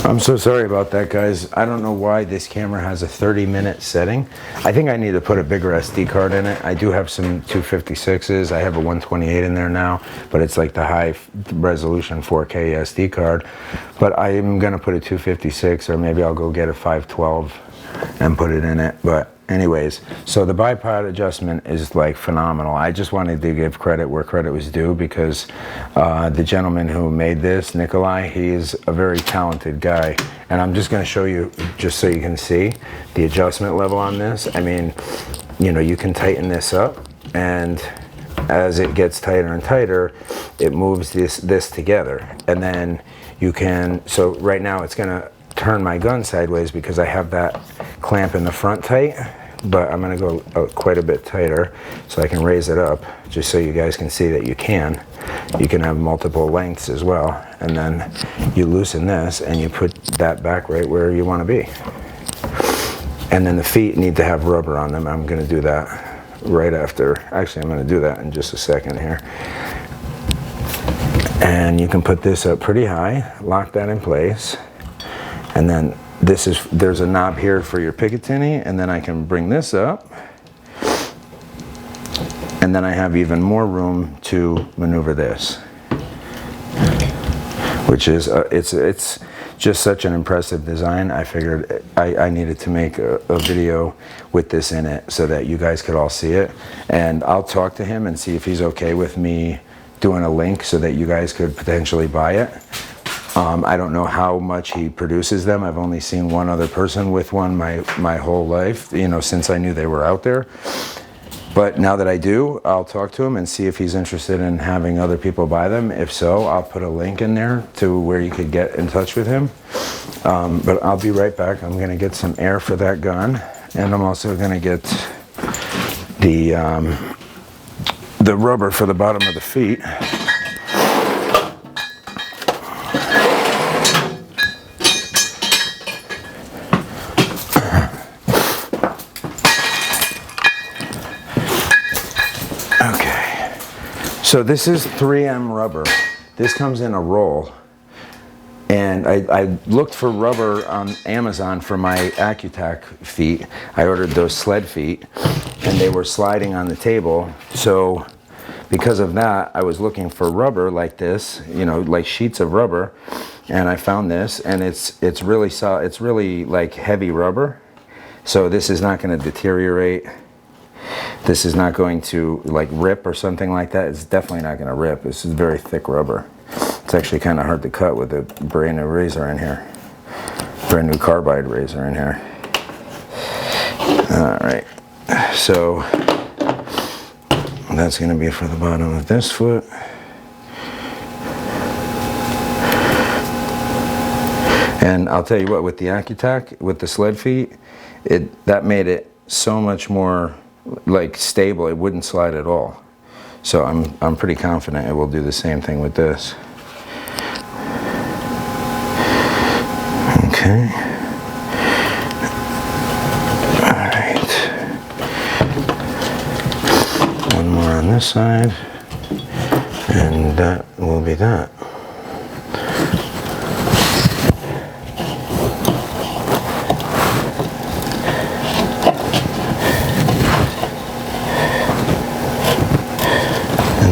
I'm so sorry about that, guys. I don't know why this camera has a 30-minute setting. I think I need to put a bigger SD card in it. I do have some 256s. I have a 128 in there now, but it's like the high resolution 4K SD card. But I am gonna put a 256, or maybe I'll go get a 512 and put it in it. But anyways, so the bipod adjustment is like phenomenal. I just wanted to give credit where credit was due, because the gentleman who made this, Nikolai, he is a very talented guy. And I'm just going to show you, just so you can see the adjustment level on this. I mean, you know, you can tighten this up, and as it gets tighter and tighter, it moves this together. And then you can, so right now it's going to turn my gun sideways because I have that clamp in the front tight, but I'm going to go quite a bit tighter so I can raise it up, just so you guys can see that you can have multiple lengths as well. And then you loosen this and you put that back right where you want to be. And then the feet need to have rubber on them. I'm going to do that right after. Actually, I'm going to do that in just a second here. And you can put this up pretty high, lock that in place. And then there's a knob here for your Picatinny, and then I can bring this up. And then I have even more room to maneuver this, which is, it's just such an impressive design. I figured I needed to make a video with this in it so that you guys could all see it. And I'll talk to him and see if he's okay with me doing a link so that you guys could potentially buy it. I don't know how much he produces them. I've only seen one other person with one my whole life, you know, since I knew they were out there. But now that I do, I'll talk to him and see if he's interested in having other people buy them. If so, I'll put a link in there to where you could get in touch with him. But I'll be right back. I'm going to get some air for that gun, and I'm also going to get the rubber for the bottom of the feet. So this is 3M rubber. This comes in a roll. And I looked for rubber on Amazon for my Accutac feet. I ordered those sled feet, and they were sliding on the table. So because of that, I was looking for rubber like this, you know, like sheets of rubber. And I found this, and it's really solid. It's really like heavy rubber. So this is not going to deteriorate. This is not going to like rip or something like that. It's definitely not going to rip. This is very thick rubber. It's actually kind of hard to cut with a brand new razor in here. Brand new carbide razor in here. All right. So that's going to be for the bottom of this foot. And I'll tell you what, with the Accutac, with the sled feet, that made it so much more like stable. It wouldn't slide at all. So I'm pretty confident it will do the same thing with this. Okay. All right. One more on this side, and that will be that.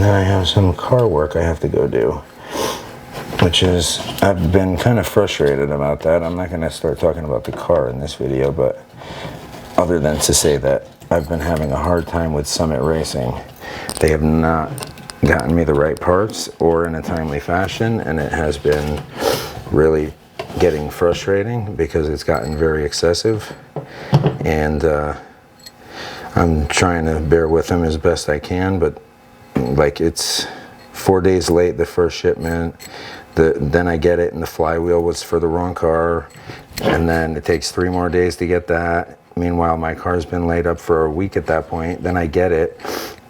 I have some car work I have to go do, which is, I've been kind of frustrated about that. I'm not going to start talking about the car in this video, but other than to say that I've been having a hard time with Summit Racing. They have not gotten me the right parts or in a timely fashion, and it has been really getting frustrating because it's gotten very excessive. And I'm trying to bear with them as best I can, but like it's 4 days late, the first shipment. Then I get it and the flywheel was for the wrong car, and then it takes 3 more days to get that. Meanwhile, my car's been laid up for a week at that point. Then I get it,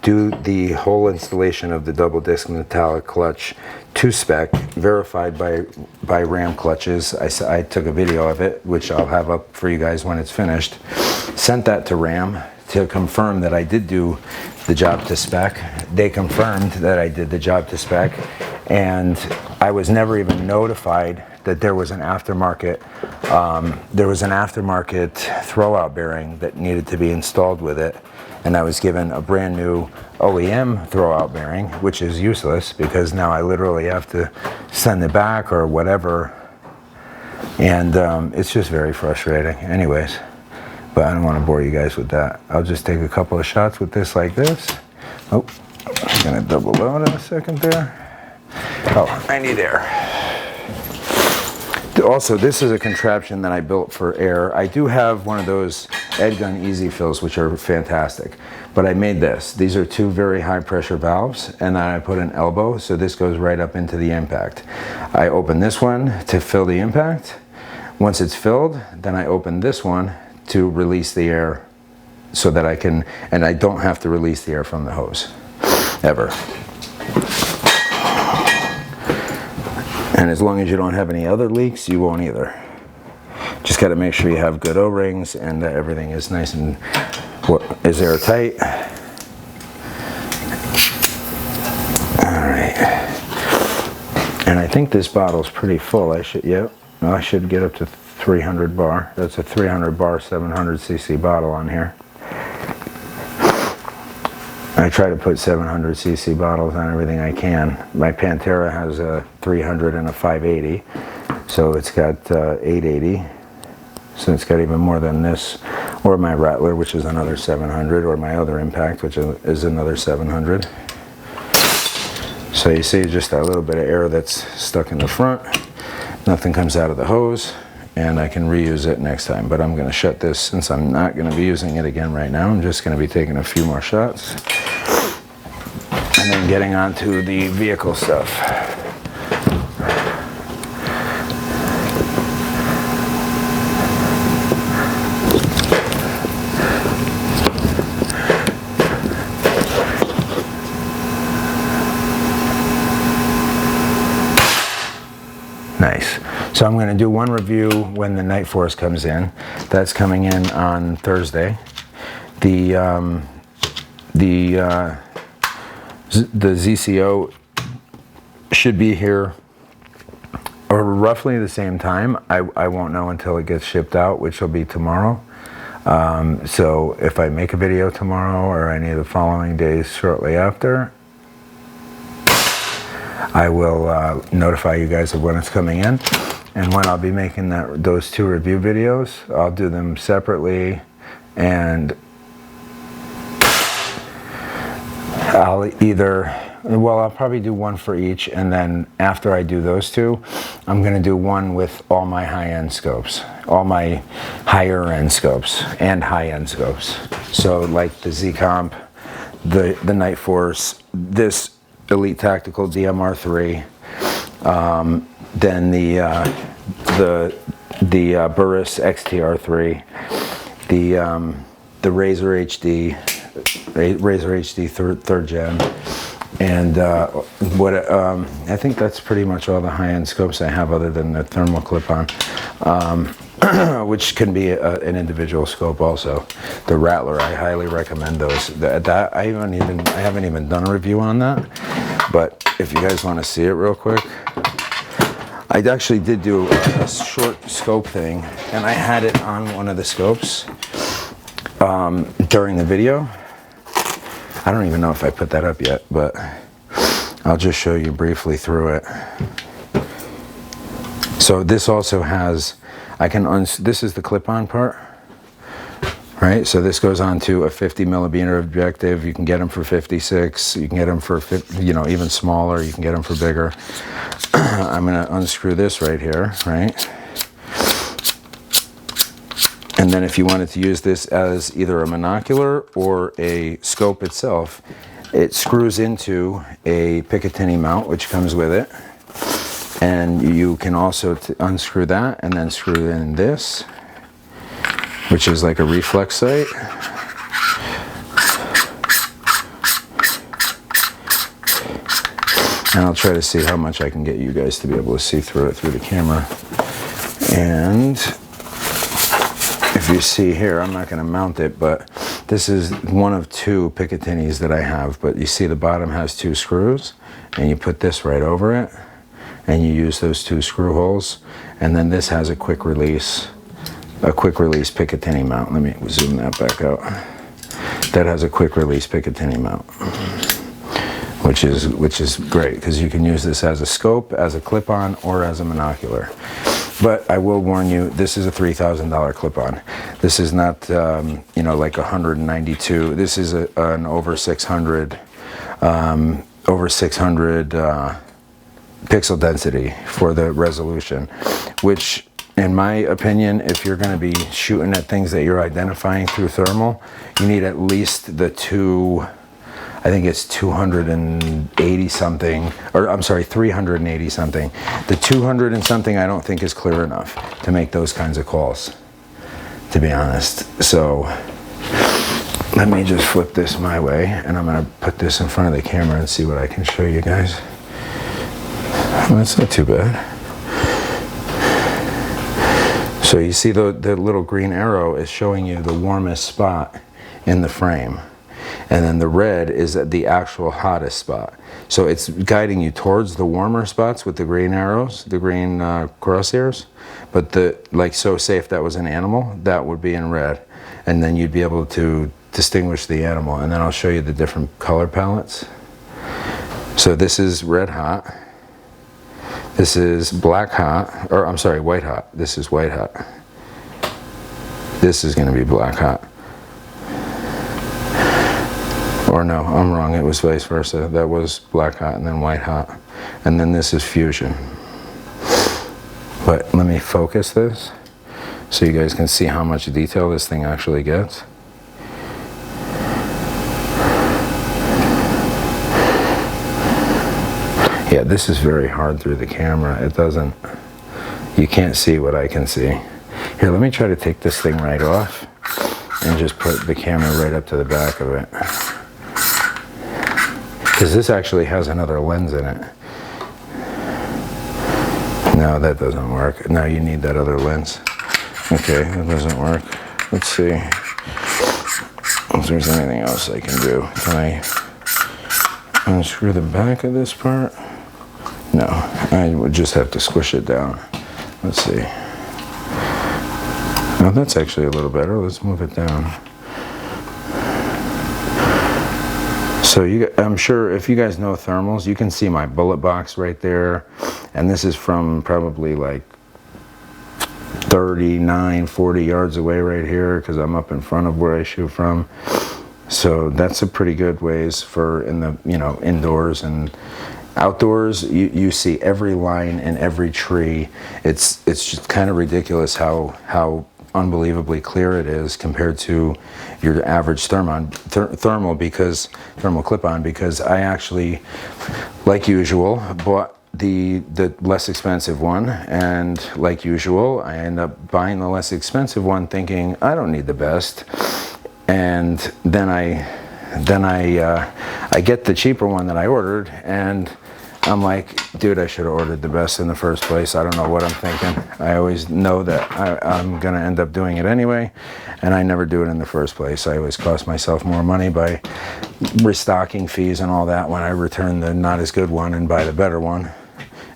do the whole installation of the double disc metallic clutch to spec, verified by Ram Clutches. I took a video of it, which I'll have up for you guys when it's finished. Sent that to Ram to confirm that I did do the job to spec. They confirmed that I did the job to spec, and I was never even notified that there was an aftermarket throwout bearing that needed to be installed with it, and I was given a brand new OEM throwout bearing, which is useless because now I literally have to send it back or whatever, and it's just very frustrating. Anyways, but I don't want to bore you guys with that. I'll just take a couple of shots with this like this. Oh, I'm gonna double load in a second there. Oh, I need air. Also, this is a contraption that I built for air. I do have one of those Edgun Easy Fills, which are fantastic, but I made this. These are two very high pressure valves, and then I put an elbow, so this goes right up into the impact. I open this one to fill the impact. Once it's filled, then I open this one to release the air so that I can, and I don't have to release the air from the hose, ever. And as long as you don't have any other leaks, you won't either. Just got to make sure you have good O-rings and that everything is nice and is airtight. All right. And I think this bottle's pretty full. I should get up to 300 bar. That's a 300 bar 700 cc bottle on here. I try to put 700 cc bottles on everything I can. My Pantera has a 300 and a 580, so it's got 880. So it's got even more than this, or my Rattler, which is another 700, or my other Impact, which is another 700. So you see just that little bit of air that's stuck in the front. Nothing comes out of the hose, and I can reuse it next time. But I'm going to shut this since I'm not going to be using it again right now. I'm just going to be taking a few more shots and then getting on to the vehicle stuff. Nice. So I'm going to do one review when the Night Force comes in. That's coming in on Thursday. The ZCO should be here or roughly the same time. I won't know until it gets shipped out, which will be tomorrow. So if I make a video tomorrow or any of the following days shortly after, I will notify you guys of when it's coming in, and when I'll be making those two review videos. I'll do them separately, and I'll probably do one for each, and then after I do those two, I'm going to do one with all my high-end scopes, all my higher-end scopes and high-end scopes. So like the Z-Comp, the Night Force, this Elite Tactical DMR3, then the Burris XTR3, the Razor HD, third gen, and I think that's pretty much all the high-end scopes I have, other than the thermal clip-on, which can be an individual scope also. The Rattler, I highly recommend those. I haven't even done a review on that, but if you guys want to see it real quick, I actually did do a short scope thing, and I had it on one of the scopes during the video. I don't even know if I put that up yet, but I'll just show you briefly through it. So this also has, this is the clip-on part, right? So this goes on to a 50 millimeter objective. You can get them for 56. You can get them for, even smaller. You can get them for bigger. I'm going to unscrew this right here, right? And then if you wanted to use this as either a monocular or a scope itself, it screws into a Picatinny mount, which comes with it. And you can also unscrew that and then screw in this, which is like a reflex sight. And I'll try to see how much I can get you guys to be able to see through it through the camera. And if you see here, I'm not going to mount it, but this is one of two Picatinny's that I have. But you see the bottom has two screws, and you put this right over it, and you use those 2 screw holes. And then this has a quick release Picatinny mount. Let me zoom that back out. That has a quick release Picatinny mount, which is great because you can use this as a scope, as a clip-on, or as a monocular. But I will warn you, this is a $3,000 clip-on. This is not, you know, like 192. This is an over 600 pixel density for the resolution, which, in my opinion, if you're going to be shooting at things that you're identifying through thermal, you need at least the I think it's 280 something, or I'm sorry, 380 something. The 200 and something I don't think is clear enough to make those kinds of calls, to be honest. So let me just flip this my way, and I'm going to put this in front of the camera and see what I can show you guys. Well, that's not too bad. So you see the little green arrow is showing you the warmest spot in the frame. And then the red is at the actual hottest spot. So it's guiding you towards the warmer spots with the green arrows, the green crosshairs. But so say if that was an animal, that would be in red. And then you'd be able to distinguish the animal. And then I'll show you the different color palettes. So this is red hot. This is black hot, or I'm sorry, white hot. This is white hot. This is going to be black hot. Or no, I'm wrong. It was vice versa. That was black hot and then white hot. And then this is fusion. But let me focus this so you guys can see how much detail this thing actually gets. Yeah, this is very hard through the camera. It doesn't, you can't see what I can see. Here, let me try to take this thing right off and just put the camera right up to the back of it. Because this actually has another lens in it. No, that doesn't work. No, you need that other lens. Okay, that doesn't work. Let's see if there's anything else I can do. Can I unscrew the back of this part? No, I would just have to squish it down. Let's see. Oh, that's actually a little better. Let's move it down. So I'm sure if you guys know thermals, you can see my bullet box right there. And this is from probably like 39, 40 yards away right here because I'm up in front of where I shoot from. So that's a pretty good ways for in the, you know, indoors and outdoors. You see every line in every tree. It's just kind of ridiculous how unbelievably clear it is compared to your average thermal clip-on, because I actually, like usual, bought the less expensive one, and like usual I end up buying the less expensive one thinking I don't need the best, and then I get the cheaper one that I ordered, and I'm like, dude, I should have ordered the best in the first place. I don't know what I'm thinking. I always know that I'm gonna end up doing it anyway, and I never do it in the first place. I always cost myself more money by restocking fees and all that when I return the not as good one and buy the better one.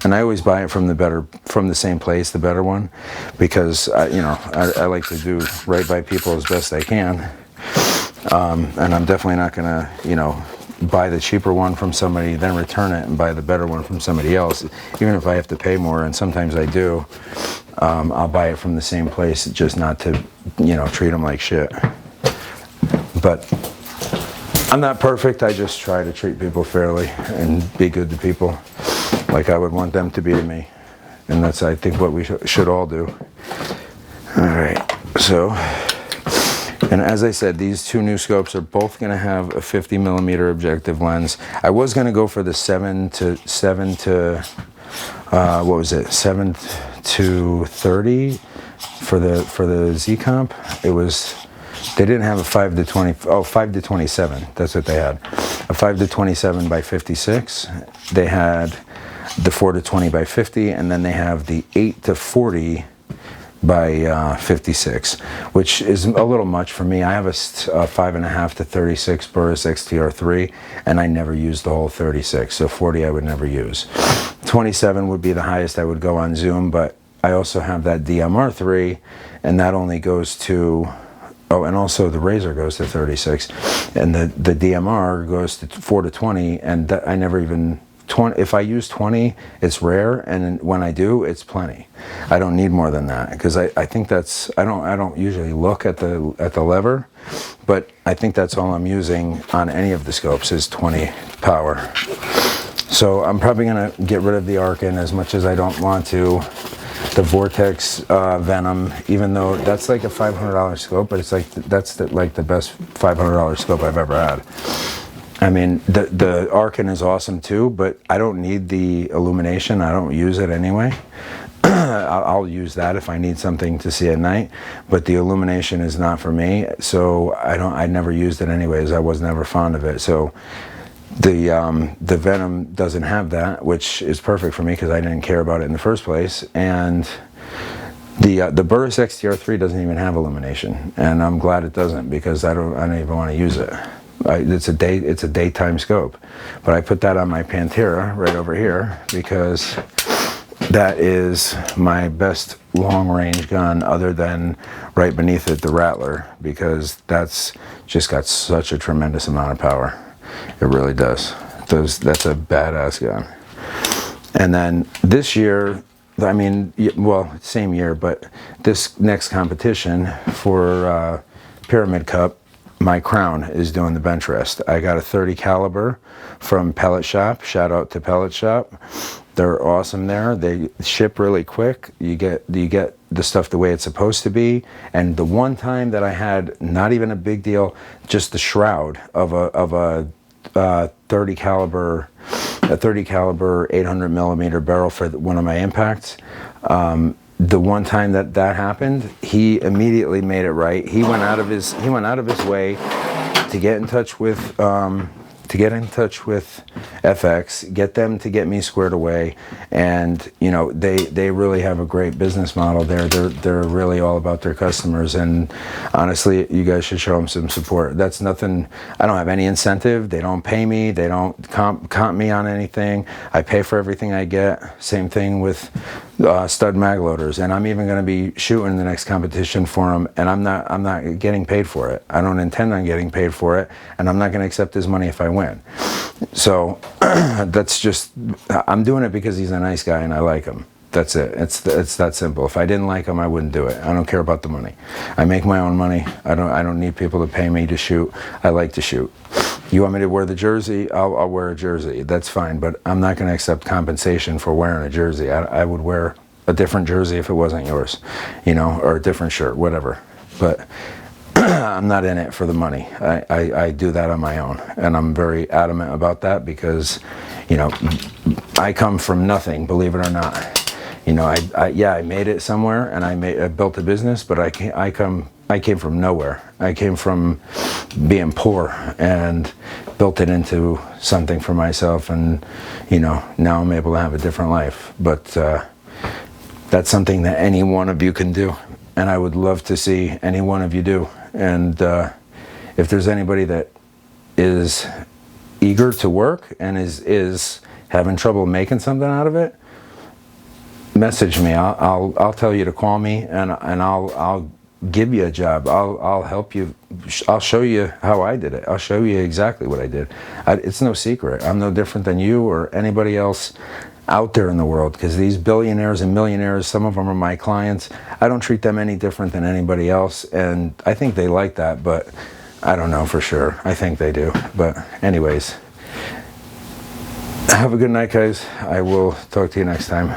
And I always buy it from the same place, the better one, because I like to do right by people as best I can. And I'm definitely not gonna, buy the cheaper one from somebody, then return it and buy the better one from somebody else. Even if I have to pay more, and sometimes I do, I'll buy it from the same place, just not to, treat them like shit. But I'm not perfect. I just try to treat people fairly and be good to people like I would want them to be to me. And that's, I think, what we should all do. All right, so, and as I said, these two new scopes are both going to have a 50mm objective lens. I was going to go for the 7 to 30 for the Z comp. They didn't have a 5 to 27. That's what they had. A 5 to 27 by 56. They had the 4 to 20 by 50, and then they have the 8 to 40 by 56, which is a little much for me. I have a 5.5 to 36 Burris XTR3, and I never use the whole 36, so 40 I would never use. 27 would be the highest I would go on zoom, but I also have that DMR3, and that only goes to, oh, and also the Razor goes to 36, and the DMR goes to 4 to 20, and I never even, 20, if I use 20, it's rare, and when I do, it's plenty. I don't need more than that, because I think that's, I don't usually look at the lever, but I think that's all I'm using on any of the scopes is 20 power. So I'm probably gonna get rid of the Arkin as much as I don't want to. The Vortex Venom, even though that's like a $500 scope, but it's like that's like the best $500 scope I've ever had. I mean, the Arkin is awesome too, but I don't need the illumination. I don't use it anyway. I'll use that if I need something to see at night, but the illumination is not for me. So I never used it anyways. I was never fond of it. So the Venom doesn't have that, which is perfect for me because I didn't care about it in the first place. And the Burris XTR3 doesn't even have illumination, and I'm glad it doesn't, because I don't even want to use it. It's a daytime scope, but I put that on my Pantera right over here because that is my best long range gun, other than right beneath it the Rattler, because that's just got such a tremendous amount of power. It really does. That's a badass gun. And then this year, I mean, well, same year, but this next competition for Pyramid Cup, my Crown is doing the bench rest. I got a 30 caliber from Pellet Shop. Shout out to Pellet Shop. They're awesome there. They ship really quick. You get the stuff the way it's supposed to be. And the one time that I had, not even a big deal, just the shroud of a 30 caliber 800 millimeter barrel for one of my impacts. The one time that happened, he immediately made it right. He went out of his way to get in touch with FX, get them to get me squared away, and you know, they really have a great business model there. They're really all about their customers, and honestly, you guys should show them some support. That's nothing. I don't have any incentive. They don't pay me. They don't comp me on anything. I pay for everything I get. Same thing with stud mag loaders, and I'm even going to be shooting the next competition for them, and I'm not getting paid for it. I don't intend on getting paid for it, and I'm not going to accept his money if I win. So that's just, I'm doing it because he's a nice guy and I like him. That's it. It's that simple. If I didn't like him, I wouldn't do it. I don't care about the money. I make my own money. I don't need people to pay me to shoot. I like to shoot. You want me to wear the jersey? I'll wear a jersey. That's fine, but I'm not going to accept compensation for wearing a jersey. I would wear a different jersey if it wasn't yours, you know, or a different shirt, whatever. But I'm not in it for the money. I do that on my own, and I'm very adamant about that because, you know, I come from nothing, believe it or not. You know, I made it somewhere, and I built a business, but I came from nowhere. I came from being poor and built it into something for myself, and you know, now I'm able to have a different life. But that's something that any one of you can do, and I would love to see any one of you do. And if there's anybody that is eager to work and is having trouble making something out of it, message me. I'll tell you to call me, and I'll give you a job. I'll help you. I'll show you how I did it. I'll show you exactly what I did. It's no secret. I'm no different than you or anybody else out there in the world, because these billionaires and millionaires, some of them are my clients. I don't treat them any different than anybody else, and I think they like that, but I don't know for sure. I think they do. But anyways, have a good night, guys. I will talk to you next time.